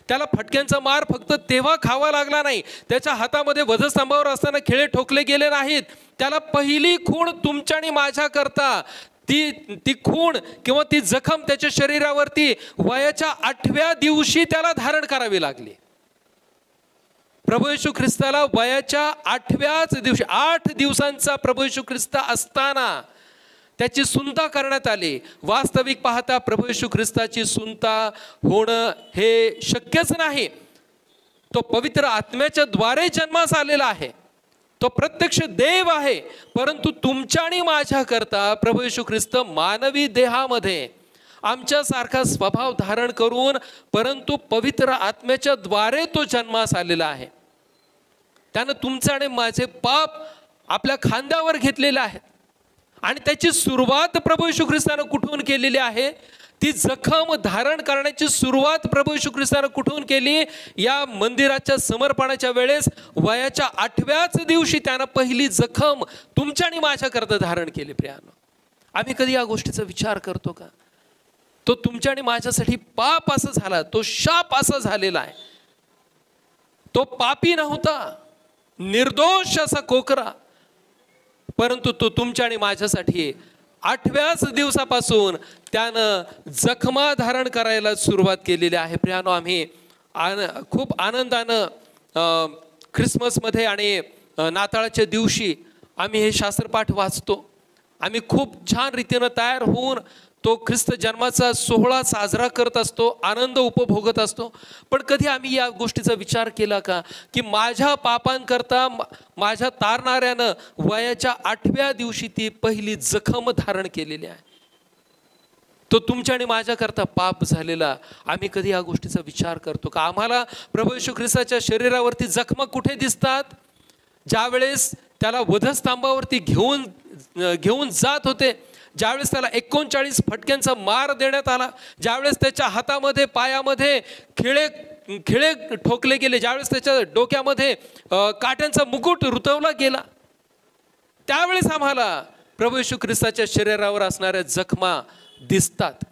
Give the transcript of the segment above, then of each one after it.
त्याला फटक्यांचा मार फक्त तेव्हा खावा लागला नाही, त्याच्या हातामध्ये वधस्तंभावर असताना खिळे ठोकले गेले नाहीत, त्याला पहिली खूण तुमच्या आणि माझ्या करता ती खूण किंवा ती जखम त्याच्या शरीरावरती वयाच्या 8व्या दिवशी त्याला धारण करावी लागली. प्रभू येशू ख्रिस्ताला वयाच्या 8व्याच दिवशी, 8 दिवसांचा प्रभू येशू ख्रिस्त असताना त्याची सुंता करण्यात आली. वास्तविक पाहता प्रभू येशू ख्रिस्ताची सुंता होणं हे शक्यच नाही. तो पवित्र आत्म्याच्या द्वारे जन्मास आलेला आहे, तो प्रत्यक्ष देव आहे. परंतु तुमच्या आणि माझ्या करता प्रभू येशू ख्रिस्त मानवी देहामध्ये आमच्यासारखा स्वभाव धारण करून, परंतु पवित्र आत्म्याच्या द्वारे तो जन्मास आलेला आहे. त्यानं तुमचे आणि माझे पाप आपल्या खांद्यावर घेतलेले आहेत. आणि त्याची सुरुवात प्रभू येशू ख्रिस्तानं कुठून केलेली आहे? ती जखम धारण करण्याची सुरुवात प्रभू येशू ख्रिस्तानं कुठून केली? या मंदिराच्या समर्पणाच्या वेळेस वयाच्या 8व्याच दिवशी त्यानं पहिली जखम तुमच्या आणि माझ्या करता धारण केली. प्रियानो, आम्ही कधी या गोष्टीचा विचार करतो का? तो तुमच्या आणि माझ्यासाठी पाप असा झाला, तो शाप असा झालेला आहे. तो पापी नव्हता, निर्दोष असा कोकरा, परंतु तो तुमच्या आणि माझ्यासाठी 8व्याच दिवसापासून त्यानं जखमा धारण करायला सुरुवात केलेली आहे. प्रियानो, आम्ही खूप आनंदानं ख्रिसमसमध्ये आणि नाताळाच्या दिवशी आम्ही हे शास्त्रपाठ वाचतो. आम्ही खूप छान रीतीनं तयार होऊन तो ख्रिस्त जन्माचा सोहळा साजरा करत असतो, आनंद उपभोगत असतो. पण कधी आम्ही या गोष्टीचा विचार केला का की माझ्या पापांकरता माझ्या तारणाऱ्यानं वयाच्या 8व्या दिवशी ती पहिली जखम धारण केलेली आहे. तो तुमच्या आणि माझ्याकरता पाप झालेला. आम्ही कधी या गोष्टीचा विचार करतो का? आम्हाला प्रभू येशू ख्रिस्ताच्या शरीरावरती जखमा कुठे दिसतात? ज्यावेळेस त्याला वधस्तंभावरती घेऊन जात होते, ज्यावेळेस त्याला 39 फटक्यांचा मार देण्यात आला, ज्यावेळेस त्याच्या हातामध्ये पायामध्ये खिळे ठोकले गेले, ज्यावेळेस त्याच्या डोक्यामध्ये काट्यांचा मुकुट रुतवला गेला, त्यावेळेस आम्हाला प्रभू येशू ख्रिस्ताच्या शरीरावर असणाऱ्या जखमा दिसतात.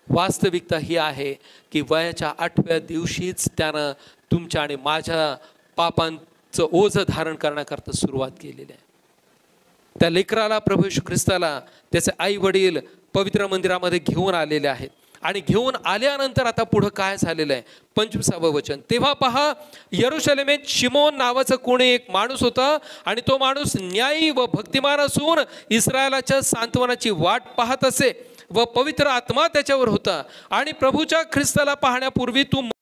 वास्तविकता ही आहे की वयाच्या 8व्या दिवशीच त्यानं तुमच्या आणि माझ्या पापांचं ओझं धारण करण्याकरता सुरुवात केलेली आहे. त्या लेकराला प्रभू येशू ख्रिस्ताला त्याचे आई वडील पवित्र मंदिरामध्ये घेऊन आलेले आहेत. आणि घेऊन आल्यानंतर आता पुढं काय झालेलं आहे? 25वं वचन. तेव्हा पहा, यरुशलेमेत शिमोन नावाचा कोणी एक माणूस होता, आणि तो माणूस न्यायी व भक्तिमान असून इस्रायलाच्या सांत्वनाची वाट पाहत असे व पवित्र आत्मा त्याच्यावर होता. आणि प्रभूच्या ख्रिस्ताला पाहण्यापूर्वी तू